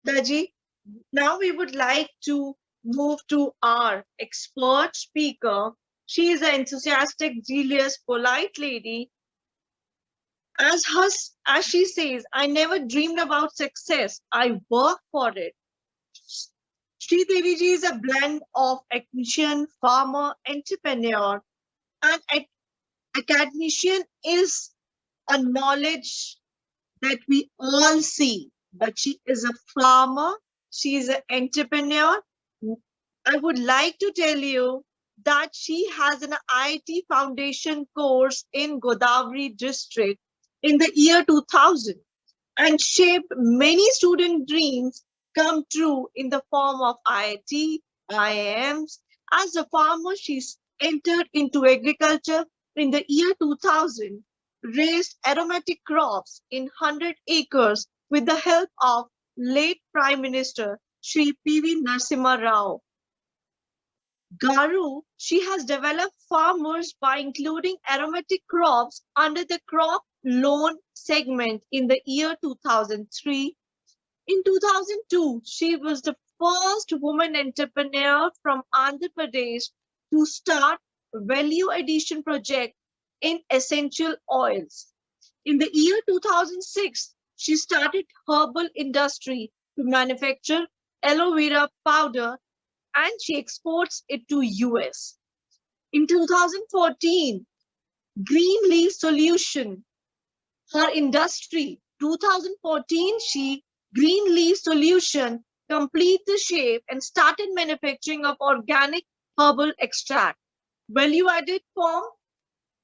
Daji, now we would like to move to our expert speaker. She is an enthusiastic, zealous, polite lady. As she says, I never dreamed about success. I work for it. Sri Deviji is a blend of academician, farmer, entrepreneur, and academician is a knowledge that we all see. But she is a farmer, she is an entrepreneur. I would like to tell you that she has an IIT foundation course in Godavari district in the year 2000 and shaped many student dreams come true in the form of IIT, IIMs. As a farmer, she entered into agriculture in the year 2000, raised aromatic crops in 100 acres with the help of late Prime Minister Sri P.V. Narasimha Rao. Garu, she has developed farmers by including aromatic crops under the crop loan segment in the year 2003. In 2002, she was the first woman entrepreneur from Andhra Pradesh to start a value addition project in essential oils. In the year 2006, she started herbal industry to manufacture aloe vera powder and she exports it to US. In 2014, Greenleaf Solution, her industry, 2014, she Greenleaf Solution complete the shape and started manufacturing of organic herbal extract, value added form,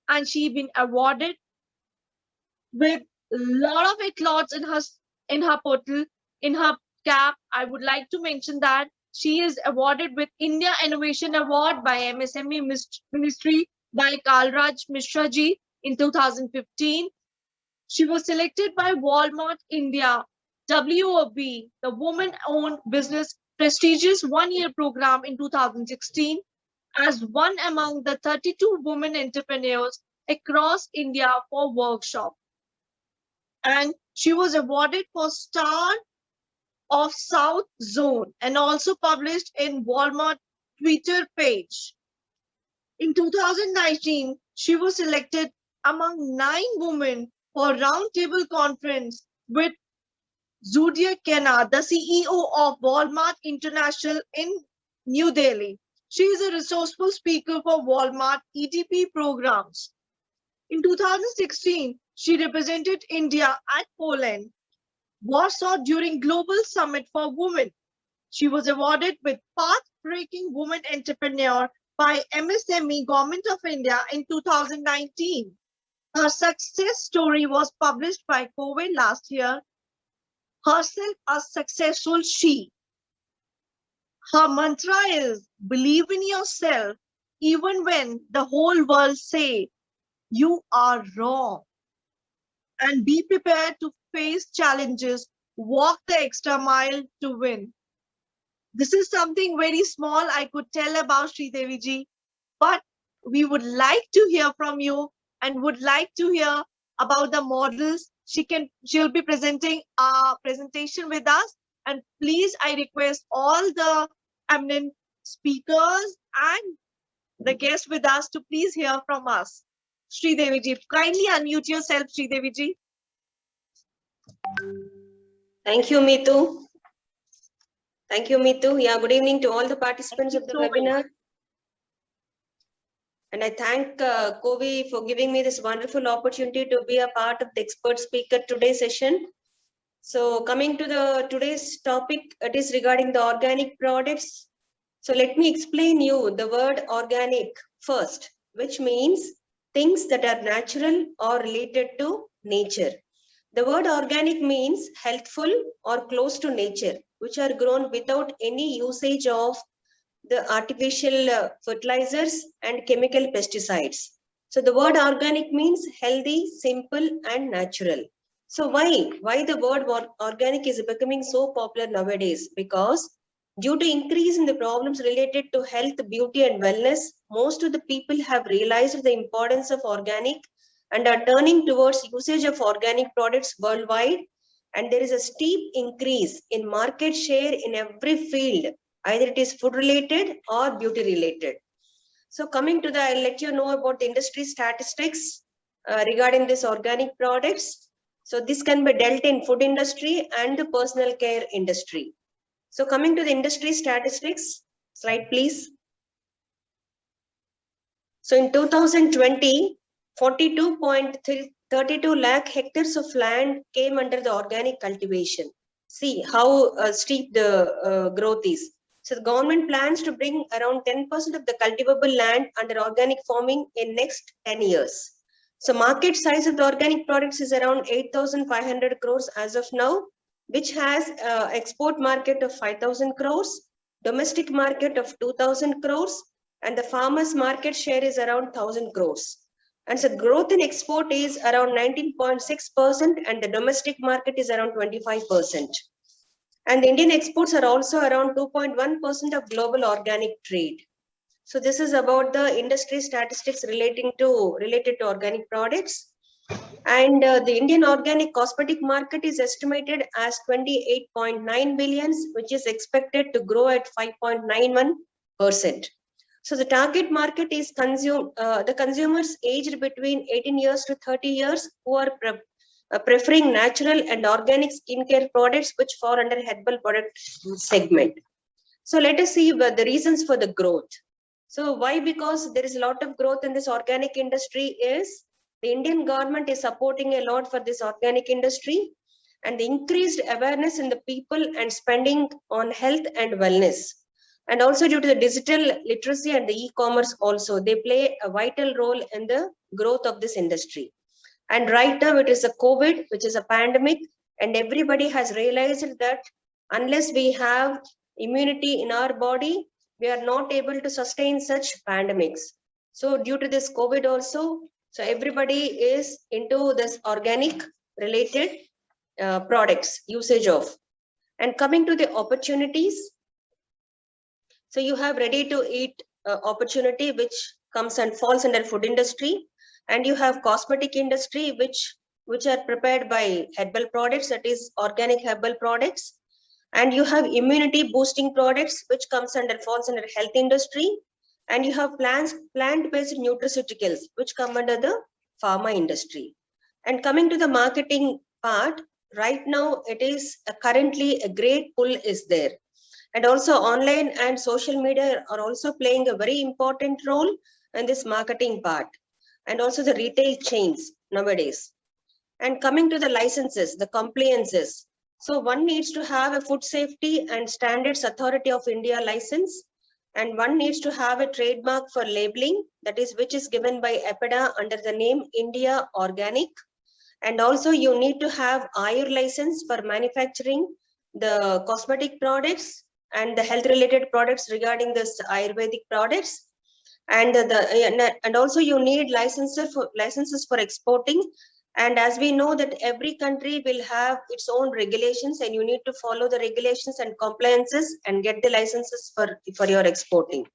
and she been awarded with a lot of accolades in her portal, in her cap. I would like to mention that she is awarded with India Innovation Award by MSME Ministry by Kalraj Mishra ji in 2015. She was selected by Walmart India WOB, the woman-owned business prestigious one-year program in 2016 as one among the 32 women entrepreneurs across India for workshop. And she was awarded for Star of South Zone and also published in Walmart Twitter page. In 2019, she was selected among 9 women for roundtable conference with Zudia Khanna, the CEO of Walmart International in New Delhi. She is a resourceful speaker for Walmart EDP programs. In 2016, she represented India at Poland, Warsaw during Global Summit for Women. She was awarded with Path-Breaking Woman Entrepreneur by MSME Government of India in 2019. Her success story was published by COVID last year. Herself a successful she. Her mantra is believe in yourself even when the whole world say you are wrong. And be prepared to face challenges, walk the extra mile to win. This is something very small I could tell about Sri Devi ji, but we would like to hear from you and would like to hear about the models. She'll be presenting a presentation with us. And please, I request all the eminent speakers and the guests with us to please hear from us. Sri Devi ji, kindly unmute yourself, Sri Devi ji. Thank you, Mitu. Thank you, Mitu. Yeah, good evening to all the participants of the webinar. And I thank Kovi for giving me this wonderful opportunity to be a part of the expert speaker today's session. So coming to today's topic, it is regarding the organic products. So let me explain you the word organic first, which means things that are natural or related to nature. The word organic means healthful or close to nature, which are grown without any usage of the artificial fertilizers and chemical pesticides. So the word organic means healthy, simple and natural. So why the word organic is becoming so popular nowadays? Because due to increase in the problems related to health, beauty and wellness, most of the people have realized the importance of organic and are turning towards usage of organic products worldwide. and there is a steep increase in market share in every field, either it is food related or beauty related. So coming to the, I'll let you know about the industry statistics regarding this organic products. So this can be dealt in food industry and the personal care industry. So coming to the industry statistics, slide please. So in 2020, 42.32 lakh hectares of land came under the organic cultivation. See how steep the growth is. So the government plans to bring around 10% of the cultivable land under organic farming in next 10 years. So market size of the organic products is around 8,500 crores as of now, which has export market of 5,000 crores, domestic market of 2,000 crores, and the farmers market share is around 1,000 crores. And so growth in export is around 19.6% and the domestic market is around 25%. And the Indian exports are also around 2.1% of global organic trade. So this is about the industry statistics related to organic products. And the Indian organic cosmetic market is estimated as 28.9 billions, which is expected to grow at 5.91%. So the target market is the consumers aged between 18 years to 30 years who are preferring natural and organic skincare products which fall under herbal product segment. So let us see the reasons for the growth. So why? Because there is a lot of growth in this organic industry is the Indian government is supporting a lot for this organic industry, and the increased awareness in the people and spending on health and wellness. And also due to the digital literacy and the e-commerce also, they play a vital role in the growth of this industry. And right now it is a COVID, which is a pandemic, and everybody has realized that unless we have immunity in our body, we are not able to sustain such pandemics. So due to this COVID also, so everybody is into this organic related products usage of. And coming to the opportunities, so you have ready to eat opportunity, which comes and falls under food industry, and you have cosmetic industry, which are prepared by herbal products, that is organic herbal products, and you have immunity boosting products, which falls under health industry, and you have plant-based nutraceuticals, which come under the pharma industry. And coming to the marketing part, right now it is currently a great pull is there. And also online and social media are also playing a very important role in this marketing part, and also the retail chains nowadays. And coming to the licenses, the compliances. So one needs to have a Food Safety and Standards Authority of India license, and one needs to have a trademark for labeling, that is which is given by EPIDA under the name India Organic. And also you need to have AYUR license for manufacturing the cosmetic products and the health related products regarding this Ayurvedic products. And also you need licenses for exporting. And as we know that every country will have its own regulations, and you need to follow the regulations and compliances and get the licenses for your exporting.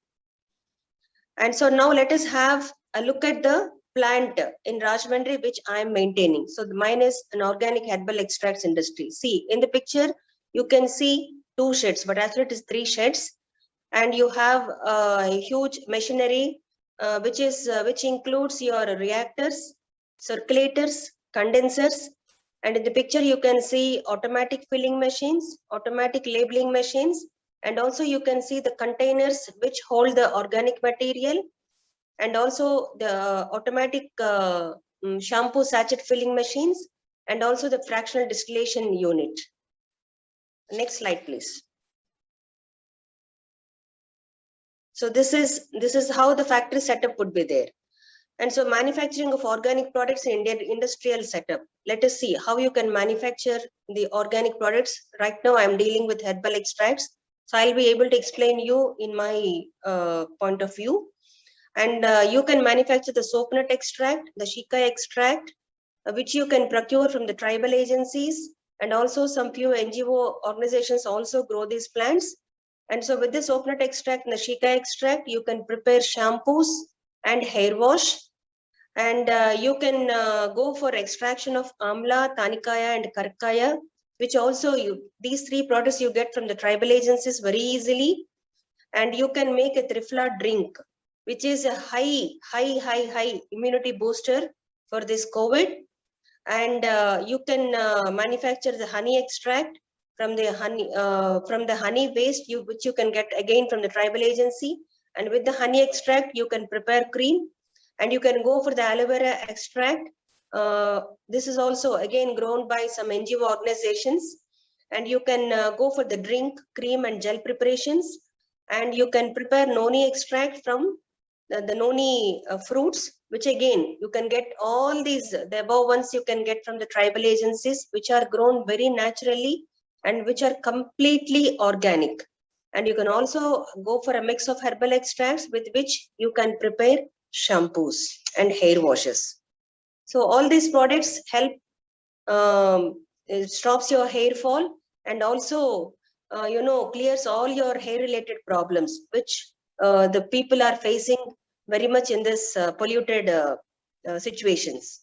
And so now let us have a look at the plant in Rajahmundry, which I am maintaining. So mine is an organic herbal extracts industry. See in the picture, you can see 2 sheds, but actually it is 3 sheds. And you have a huge machinery, which includes your reactors, circulators, condensers, and in the picture you can see automatic filling machines, automatic labeling machines, and also you can see the containers which hold the organic material, and also the automatic shampoo sachet filling machines, and also the fractional distillation unit. Next slide, please. So this is how the factory setup would be there. And so manufacturing of organic products in Indian industrial setup. Let us see how you can manufacture the organic products. Right now I am dealing with herbal extracts, so I'll be able to explain you in my point of view. And you can manufacture the soap nut extract, the shika extract, which you can procure from the tribal agencies, and also some few NGO organizations also grow these plants. And so with the soap nut extract and the shika extract, you can prepare shampoos and hair wash. And you can go for extraction of amla, tanikaya, and karkaya, which also these three products you get from the tribal agencies very easily. And you can make a Triphala drink, which is a high immunity booster for this COVID. And you can manufacture the honey extract from the honey waste, which you can get again from the tribal agency. And with the honey extract, you can prepare cream, and you can go for the aloe vera extract. This is also again grown by some NGO organizations, and you can go for the drink, cream, and gel preparations. And you can prepare noni extract from the noni fruits, which again you can get all these, the above ones you can get from the tribal agencies, which are grown very naturally and which are completely organic. And you can also go for a mix of herbal extracts with which you can prepare shampoos and hair washes. So all these products help, it stops your hair fall, and also clears all your hair related problems, which the people are facing very much in this polluted situations.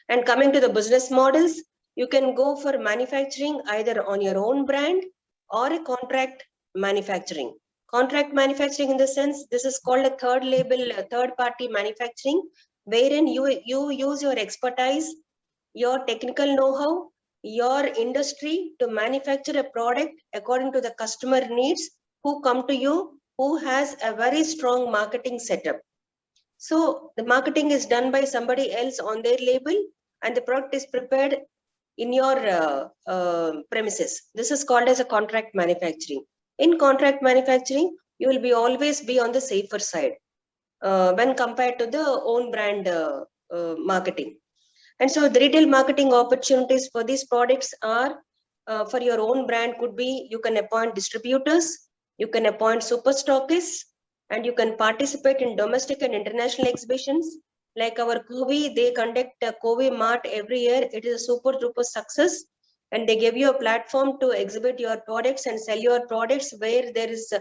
And coming to the business models, you can go for manufacturing either on your own brand or a contract manufacturing. Contract manufacturing, in the sense, this is called a third label, third party manufacturing, wherein you use your expertise, your technical know-how, your industry to manufacture a product according to the customer needs, who come to you, who has a very strong marketing setup. So the marketing is done by somebody else on their label, and the product is prepared in your premises. This is called as a contract manufacturing. In contract manufacturing, you will be always be on the safer side when compared to the own brand marketing. And so the retail marketing opportunities for these products are, for your own brand could be, you can appoint distributors, you can appoint super stockists, and you can participate in domestic and international exhibitions. Like our COVI, they conduct a COVI Mart every year. It is a super duper success. And they give you a platform to exhibit your products and sell your products, where there is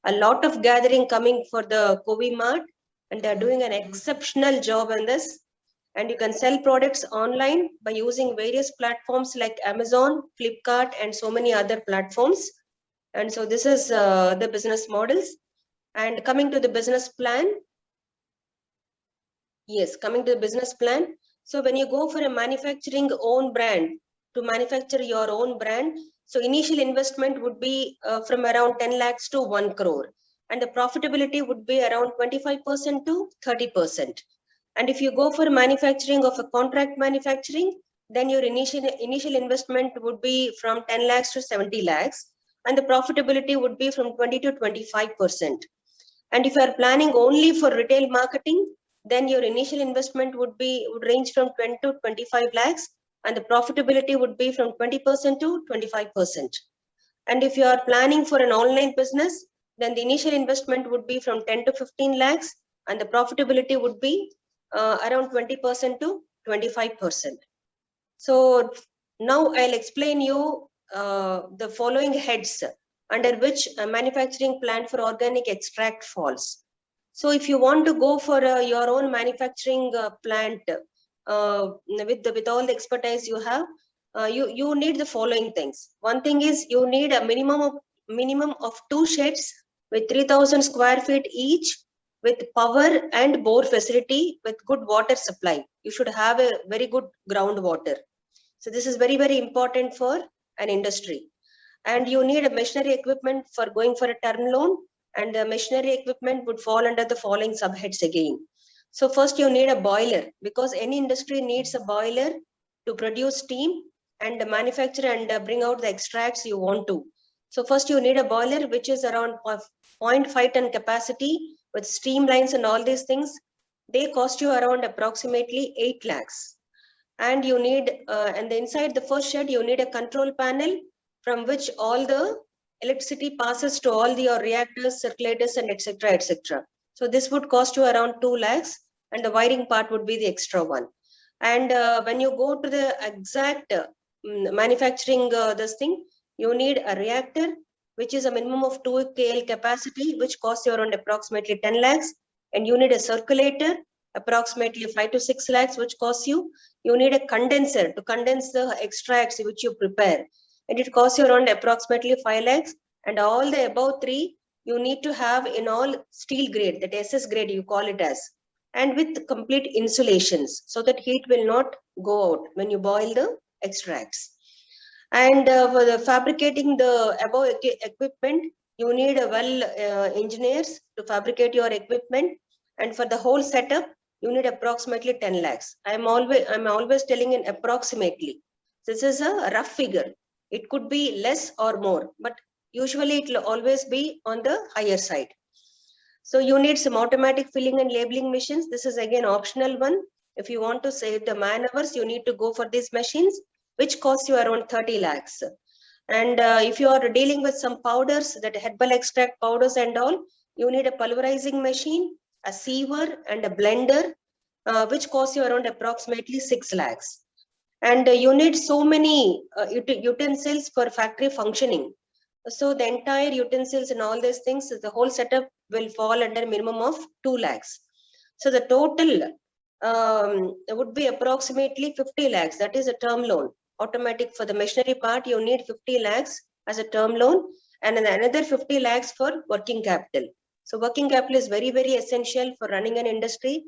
a lot of gathering coming for the COVI Mart. And they're doing an exceptional job on this. And you can sell products online by using various platforms like Amazon, Flipkart, and so many other platforms. And so this is the business models. And coming to the business plan. Yes, coming to the business plan. So when you go for a manufacturing own brand, to manufacture your own brand, so initial investment would be from around 10 lakhs to 1 crore. And the profitability would be around 25% to 30%. And if you go for manufacturing of a contract manufacturing, then your initial investment would be from 10 lakhs to 70 lakhs. And the profitability would be from 20 to 25%. And if you are planning only for retail marketing, then your initial investment would range from 20 to 25 lakhs, and the profitability would be from 20% to 25%. And if you are planning for an online business, then the initial investment would be from 10 to 15 lakhs, and the profitability would be around 20% to 25%. So now I'll explain you the following heads under which a manufacturing plant for organic extract falls. So if you want to go for your own manufacturing plant with all the expertise you have, you need the following things. One thing is, you need a minimum of 2 sheds with 3,000 square feet each, with power and bore facility with good water supply. You should have a very good groundwater. So this is very, very important for an industry. And you need a machinery equipment for going for a term loan, and the machinery equipment would fall under the following subheads again. So first you need a boiler, because any industry needs a boiler to produce steam and manufacture and bring out the extracts you want to. So first you need a boiler which is around 0.5 ton capacity with streamlines and all these things. They cost you around approximately 8 lakhs. And you need, and inside the first shed, you need a control panel from which all the electricity passes to all your reactors, circulators, and etc. etc. So this would cost you around 2 lakhs, and the wiring part would be the extra one. And when you go to the exact manufacturing this thing, you need a reactor which is a minimum of 2 KL capacity, which costs you around approximately 10 lakhs. And you need a circulator, approximately 5 to 6 lakhs, which costs you. You need a condenser to condense the extracts which you prepare. and it costs you around approximately 5 lakhs. And all the above three, you need to have in all steel grade, that SS grade you call it as, and with complete insulations so that heat will not go out when you boil the extracts. And for the fabricating the above equipment, you need a engineers to fabricate your equipment. And for the whole setup, you need approximately 10 lakhs. I'm always telling in approximately. This is a rough figure. It could be less or more, but usually it will always be on the higher side. So you need some automatic filling and labeling machines. This is again optional one. If you want to save the man hours, you need to go for these machines, which cost you around 30 lakhs. And if you are dealing with some powders, that herbal extract powders and all, you need a pulverizing machine, a siever and a blender, which costs you around approximately 6 lakhs. And you need so many utensils for factory functioning. So the entire utensils and all these things, the whole setup will fall under minimum of 2 lakhs. So the total would be approximately 50 lakhs. That is a term loan. Automatic for the machinery part, you need 50 lakhs as a term loan, and another 50 lakhs for working capital. So working capital is very, very essential for running an industry.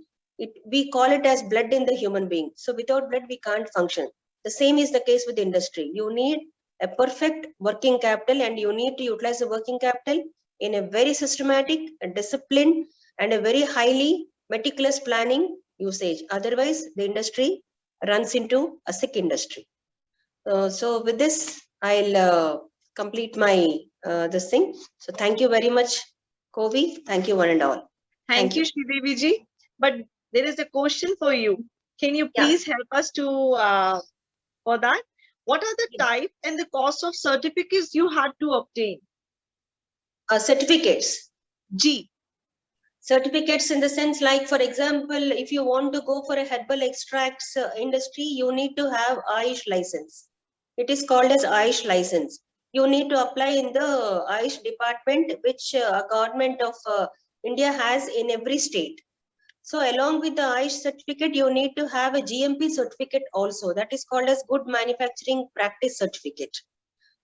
We call it as blood in the human being. So without blood, we can't function. The same is the case with industry. You need a perfect working capital, and you need to utilize the working capital in a very systematic, a disciplined, and a very highly meticulous planning usage. Otherwise, the industry runs into a sick industry. So with this, I'll complete my this thing. So thank you very much, Kovi. Thank you one and all. Thank you, Sridevi ji. But there is a question for you. Can you please help us to for that? What are the type and the cost of certificates you had to obtain? Certificates. G. Certificates in the sense, like for example, if you want to go for a herbal extracts industry, you need to have Ayush license. It is called as Ayush license. You need to apply in the Ayush department, which government of India has in every state. So along with the Ayush certificate, you need to have a GMP certificate also. That is called as Good Manufacturing Practice Certificate.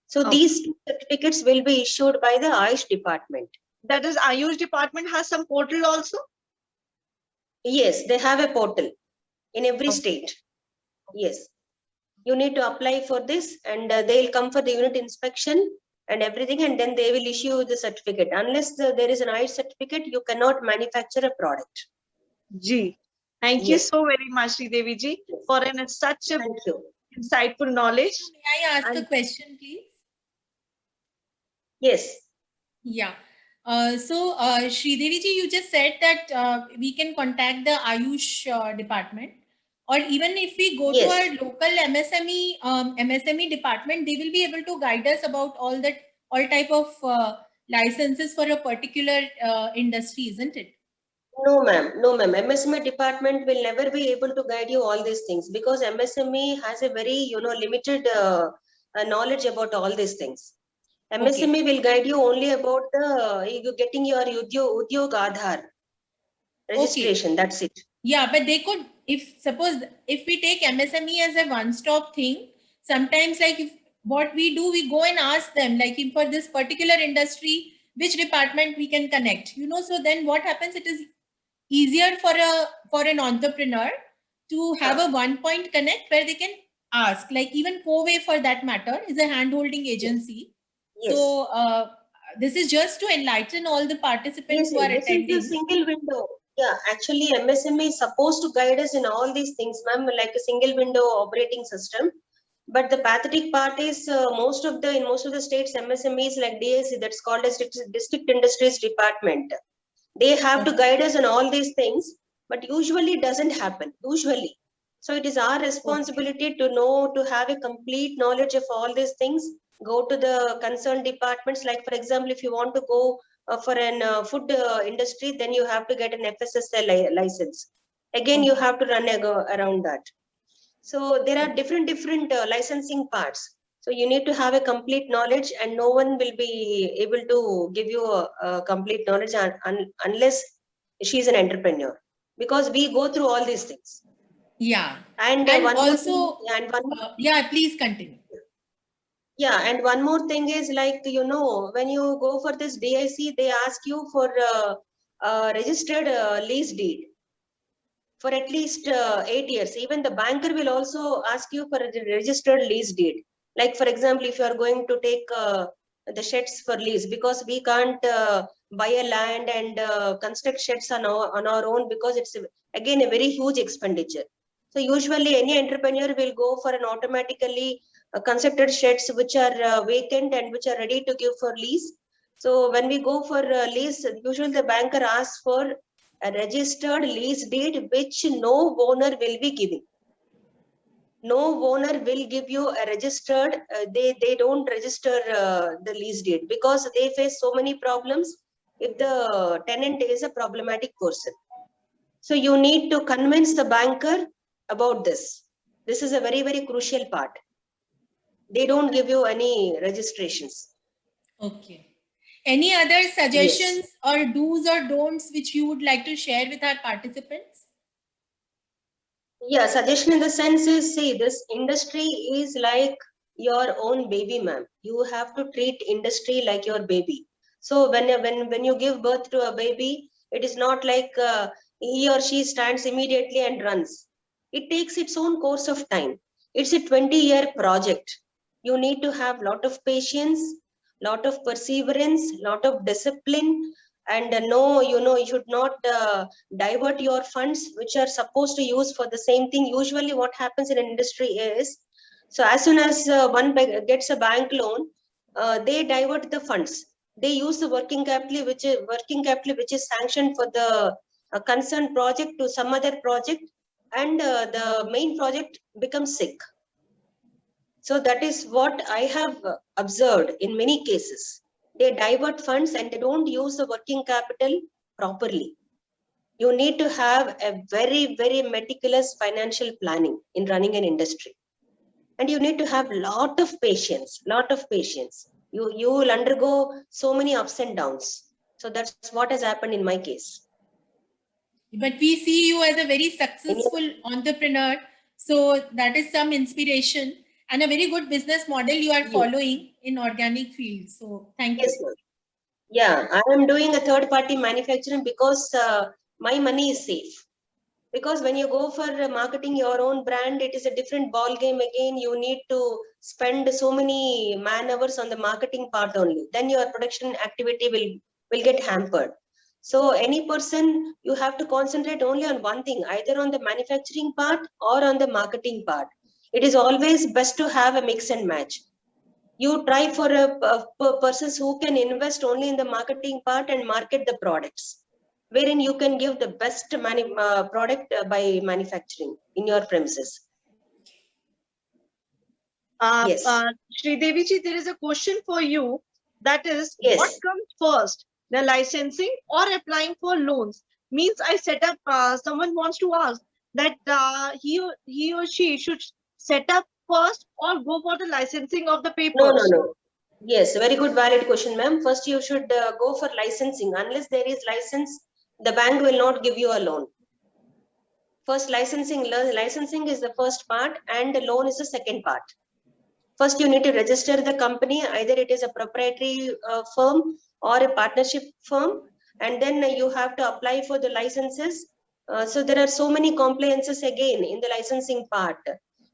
So these two certificates will be issued by the Ayush department. That is, Ayush department has some portal also? Yes, they have a portal in every state. Yes. You need to apply for this, and they'll come for the unit inspection and everything, and then they will issue the certificate. Unless there is an Ayush certificate, you cannot manufacture a product. Ji. Thank you so very much, Sridevi ji, for such a insightful knowledge. May I ask a question, please? Yes. Yeah. So, Sridevi ji, you just said that we can contact the Ayush department, or even if we go to our local MSME department, they will be able to guide us about all type of licenses for a particular industry, isn't it? No, ma'am. No, ma'am. MSME department will never be able to guide you all these things, because MSME has a very, limited knowledge about all these things. MSME will guide you only about you getting your Udyog Aadhaar registration. That's it. Yeah, but they could, if we take MSME as a one-stop thing, sometimes what we do, we go and ask them, like for this particular industry, which department we can connect, so then what happens, it is easier for an entrepreneur to have a one-point connect where they can ask, like even COVE for that matter is a hand-holding agency. Yes. So this is just to enlighten all the participants who are attending. This is a single window. Yeah, actually MSME is supposed to guide us in all these things, ma'am, like a single window operating system. But the pathetic part is in most of the states, MSME is like DIC, that's called as District Industries Department. They have to guide us in all these things, but usually it doesn't happen, usually. So it is our responsibility to have a complete knowledge of all these things. Go to the concerned departments. Like for example, if you want to go for an food industry, then you have to get an FSSAI license. Again, you have to run around that. So there are different licensing parts. So you need to have a complete knowledge, and no one will be able to give you a complete knowledge unless she's an entrepreneur, because we go through all these things. Yeah. And also, yeah, please continue. Yeah, and one more thing is like, when you go for this DIC, they ask you for registered lease deed for at least 8 years. Even the banker will also ask you for a registered lease deed. Like, for example, if you are going to take the sheds for lease, because we can't buy a land and construct sheds on our own, because it's again a very huge expenditure. So usually any entrepreneur will go for an automatically constructed sheds which are vacant and which are ready to give for lease. So when we go for lease, usually the banker asks for a registered lease deed which no owner will be giving. No owner will give you a registered, they don't register the lease deed, because they face so many problems if the tenant is a problematic person. So you need to convince the banker about this. This is a very, very crucial part. They don't give you any registrations. Okay. Any other Yes. suggestions or do's or don'ts which you would like to share with our participants? Yeah, suggestion in the sense is, see, this industry is like your own baby, ma'am. You have to treat industry like your baby. So when you give birth to a baby, it is not like he or she stands immediately and runs. It takes its own course of time. It's a 20-year project. You need to have lot of patience, lot of perseverance, lot of discipline, and no, you should not divert your funds which are supposed to use for the same thing. Usually what happens in industry is, so as soon as one gets a bank loan, they divert the funds. They use the working capital which is sanctioned for the concerned project to some other project, and the main project becomes sick. So that is what I have observed in many cases. They divert funds and they don't use the working capital properly. You need to have a very, very meticulous financial planning in running an industry. And you need to have lot of patience. You will undergo so many ups and downs. So that's what has happened in my case. But we see you as a very successful entrepreneur. So that is some inspiration and a very good business model you are following in organic field. So thank you. Yes, ma'am. Yeah, I am doing a third party manufacturing because my money is safe. Because when you go for marketing your own brand, it is a different ball game again. You need to spend so many man hours on the marketing part only. Then your production activity will get hampered. So any person, you have to concentrate only on one thing, either on the manufacturing part or on the marketing part. It is always best to have a mix and match. You try for persons who can invest only in the marketing part and market the products, wherein you can give the best product by manufacturing in your premises. Yes. Sridevi ji, there is a question for you. That is, Yes. what comes first, the licensing or applying for loans? Means I set up, someone wants to ask that he or she should set up first or go for the licensing of the papers? No. Yes, very good, valid question, ma'am. First, you should go for licensing. Unless there is license, the bank will not give you a loan. First, licensing is the first part, and the loan is the second part. First, you need to register the company, either it is a proprietary firm or a partnership firm, and then you have to apply for the licenses. So there are so many compliances again in the licensing part.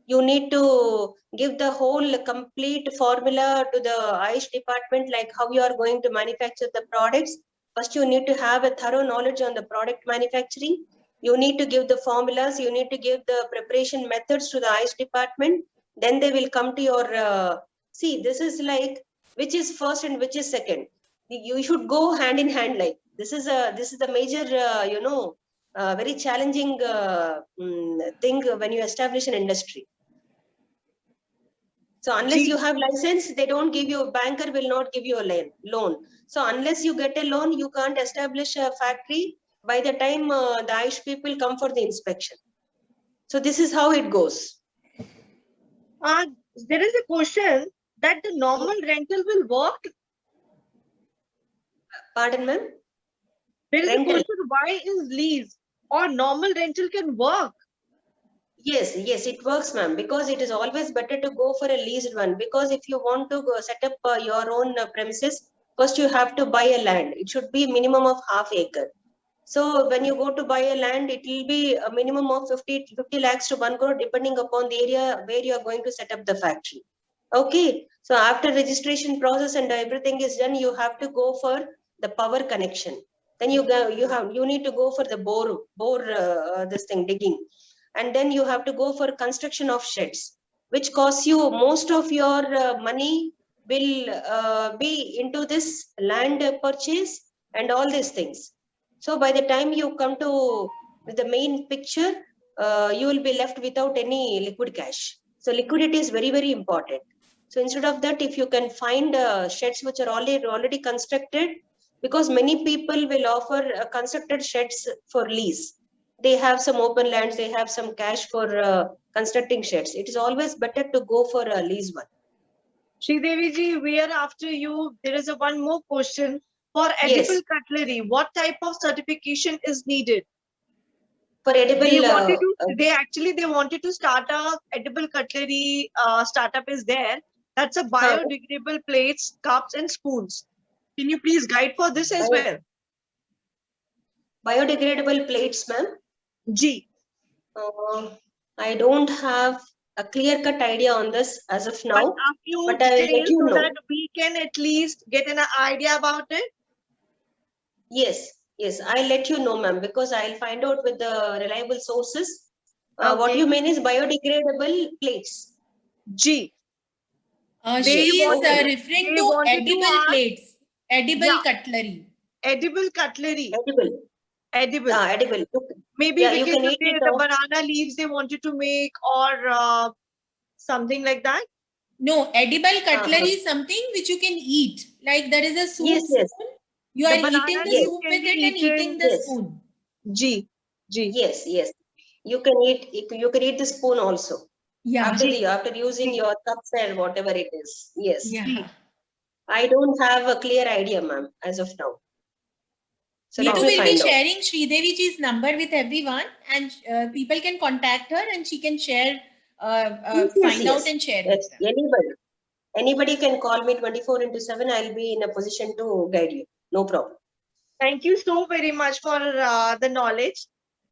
You need to give the whole complete formula to the Ayush department, like how you are going to manufacture the products. First, you need to have a thorough knowledge on the product manufacturing. You need to give the formulas, you need to give the preparation methods to the Ayush department. Then they will come to your, see, this is like, which is first and which is second. You should go hand in hand. Like this is the major, very challenging thing when you establish an industry. So unless you have license, they don't give you, banker will not give you a loan. So unless you get a loan, you can't establish a factory by the time the Ayush people come for the inspection. So this is how it goes. There is a question that the normal rental will work. Pardon, ma'am? There is a question, why is lease or normal rental can work? Yes, yes, it works, ma'am, because it is always better to go for a leased one. Because if you want to go set up your own premises, first you have to buy a land. It should be minimum of half acre. So when you go to buy a land, it will be a minimum of 50 lakhs to 1 crore, depending upon the area where you are going to set up the factory. Okay, so after registration process and everything is done, you have to go for the power connection. Then you need to go for the bore this thing digging, and then you have to go for construction of sheds, which costs you most of your money will be into this land purchase and all these things. So by the time you come to the main picture, you will be left without any liquid cash. So liquidity is very, very important. So instead of that, if you can find sheds which are already constructed, because many people will offer constructed sheds for lease. They have some open lands, they have some cash for constructing sheds. It is always better to go for a lease one. Sridevi ji, we are after you. There is one more question. For Yes. edible cutlery, what type of certification is needed? For edible, They wanted to start a edible cutlery startup is there. That's a biodegradable plates, cups and spoons. Can you please guide for this as well? Biodegradable plates, ma'am? G. I don't have a clear-cut idea on this as of now, but I will let you know. That we can at least get an idea about it. Yes, yes, I'll let you know, ma'am, because I'll find out with the reliable sources. What you mean is biodegradable plates. G. She is referring to edible plates, edible cutlery. Edible cutlery. Edible. Edible. Edible. Maybe because you can eat the banana leaves they wanted to make or something like that. No, edible cutlery is something which you can eat. Like there is a soup yes, yes. spoon. You are eating the soup with it and eating the spoon. G. Yes, yes. You can eat the spoon also. Yeah. After using your cups and whatever it is. Yes. Yeah. I don't have a clear idea, ma'am, as of now. So we will be sharing Sridevi ji's number with everyone, and people can contact her and she can share, find out and share with them. Anybody can call me 24/7. I'll be in a position to guide you. No problem. Thank you so very much for the knowledge.